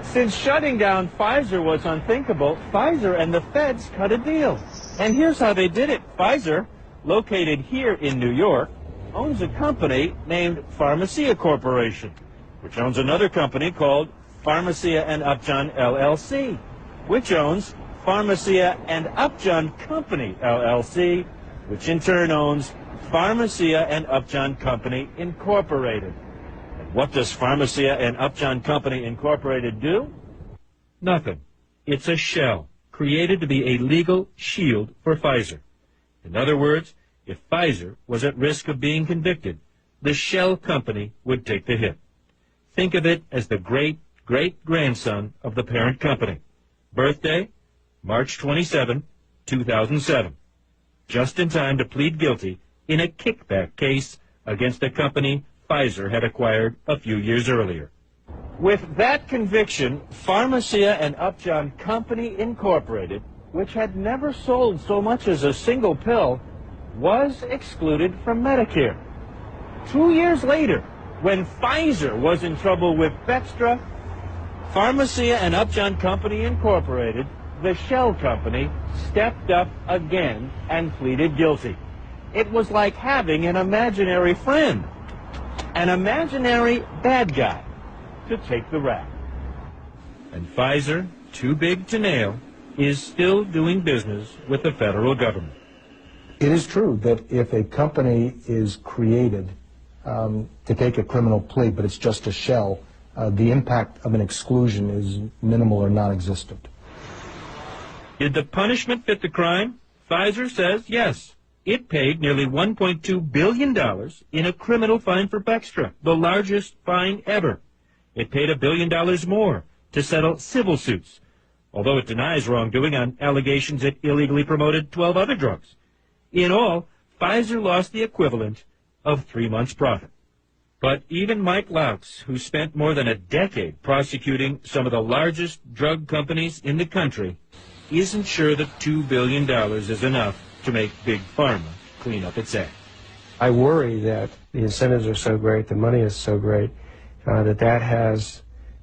Since shutting down Pfizer was unthinkable, Pfizer and the feds cut a deal. And here's how they did it. Pfizer, located here in New York, owns a company named Pharmacia Corporation, which owns another company called Pharmacia and Upjohn LLC, which owns Pharmacia and Upjohn Company LLC, which in turn owns Pharmacia and Upjohn Company Incorporated. And what does Pharmacia and Upjohn Company Incorporated do? Nothing. It's a shell created to be a legal shield for Pfizer. In other words, if Pfizer was at risk of being convicted, the shell company would take the hit. Think of it as the great-great-grandson of the parent company. Birthday, March 27, 2007. Just in time to plead guilty in a kickback case against a company Pfizer had acquired a few years earlier. With that conviction, Pharmacia and Upjohn Company Incorporated, which had never sold so much as a single pill, was excluded from Medicare. 2 years later, when Pfizer was in trouble with Bextra, Pharmacia and Upjohn Company Incorporated, the shell company, stepped up again and pleaded guilty. It was like having an imaginary friend, an imaginary bad guy, to take the rap. And Pfizer, too big to nail, is still doing business with the federal government. It is true that if a company is created to take a criminal plea, but it's just a shell, the impact of an exclusion is minimal or non-existent. Did the punishment fit the crime? Pfizer says yes. It paid nearly $1.2 billion in a criminal fine for Bextra, the largest fine ever. It paid $1 billion more to settle civil suits, although it denies wrongdoing on allegations it illegally promoted 12 other drugs. In all, Pfizer lost the equivalent of 3 months' profit. But even Mike Laux, who spent more than a decade prosecuting some of the largest drug companies in the country, isn't sure that $2 billion is enough to make Big Pharma clean up its act. I worry that the incentives are so great, the money is so great, that has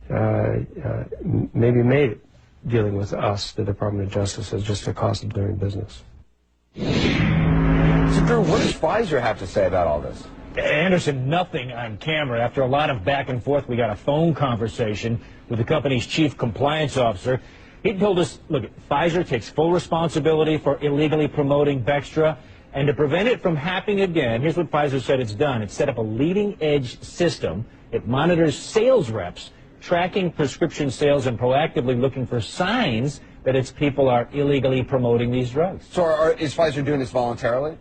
maybe made it, dealing with us, the Department of Justice, as just a cost of doing business. So, Drew, what does Pfizer have to say about all this? Anderson, nothing on camera. After a lot of back and forth, we got a phone conversation with the company's chief compliance officer. He told us, look, Pfizer takes full responsibility for illegally promoting Bextra, and to prevent it from happening again, here's what Pfizer said it's done. It's set up a leading-edge system. It monitors sales reps, tracking prescription sales and proactively looking for signs that its people are illegally promoting these drugs. So is Pfizer doing this voluntarily?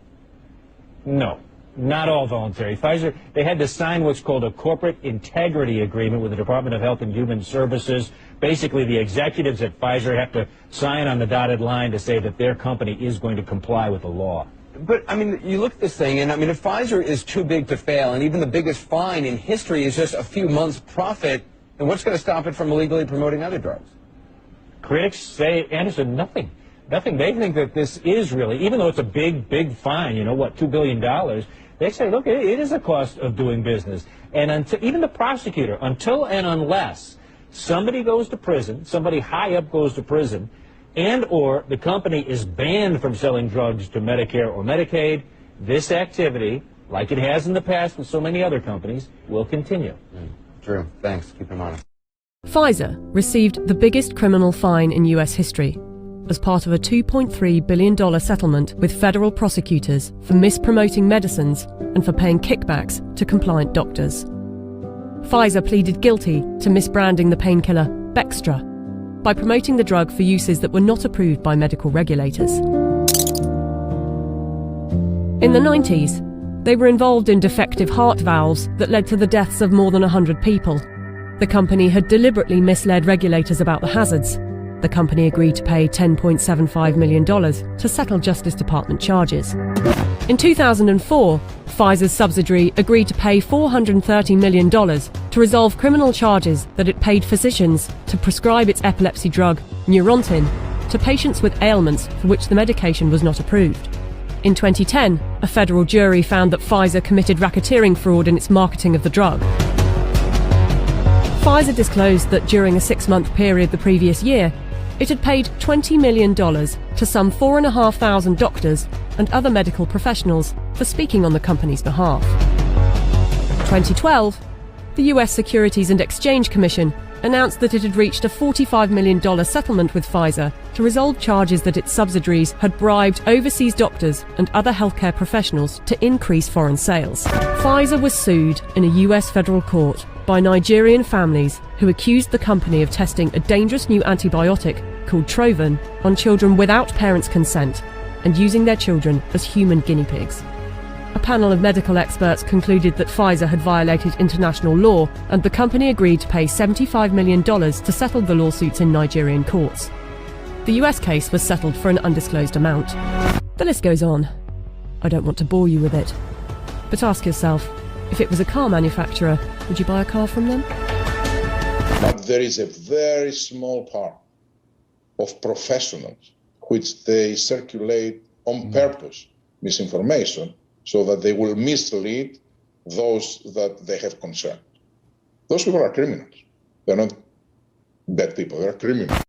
No, not all voluntary. Pfizer, they had to sign what's called a corporate integrity agreement with the Department of Health and Human Services. Basically, the executives at Pfizer have to sign on the dotted line to say that their company is going to comply with the law. But, I mean, you look at this thing, and, I mean, if Pfizer is too big to fail, and even the biggest fine in history is just a few months' profit, then what's going to stop it from illegally promoting other drugs? Critics say, Anderson, nothing. Nothing. They think that this is really, even though it's a big, big fine, you know, what, $2 billion, they say, look, it is a cost of doing business. And until, even the prosecutor, until and unless somebody goes to prison, somebody high up goes to prison, and or the company is banned from selling drugs to Medicare or Medicaid, this activity, like it has in the past with so many other companies, will continue. Drew, thanks. Keep in mind. Pfizer received the biggest criminal fine in US history as part of a $2.3 billion settlement with federal prosecutors for mispromoting medicines and for paying kickbacks to compliant doctors. Pfizer pleaded guilty to misbranding the painkiller Bextra by promoting the drug for uses that were not approved by medical regulators. In the 90s, they were involved in defective heart valves that led to the deaths of more than 100 people. The company had deliberately misled regulators about the hazards. The company agreed to pay $10.75 million to settle Justice Department charges. In 2004, Pfizer's subsidiary agreed to pay $430 million to resolve criminal charges that it paid physicians to prescribe its epilepsy drug, Neurontin, to patients with ailments for which the medication was not approved. In 2010, a federal jury found that Pfizer committed racketeering fraud in its marketing of the drug. Pfizer disclosed that during a 6-month period the previous year, it had paid $20 million to some 4,500 doctors and other medical professionals for speaking on the company's behalf. In 2012, the US Securities and Exchange Commission announced that it had reached a $45 million settlement with Pfizer to resolve charges that its subsidiaries had bribed overseas doctors and other healthcare professionals to increase foreign sales. Pfizer was sued in a US federal court by Nigerian families who accused the company of testing a dangerous new antibiotic called Trovan on children without parents' consent and using their children as human guinea pigs. A panel of medical experts concluded that Pfizer had violated international law, and the company agreed to pay $75 million to settle the lawsuits in Nigerian courts. The US case was settled for an undisclosed amount. The list goes on. I don't want to bore you with it. But ask yourself, if it was a car manufacturer, would you buy a car from them? But there is a very small part of professionals which they circulate on purpose misinformation so that they will mislead those that they have concerned. Those people are criminals. They're not bad people, they're criminals.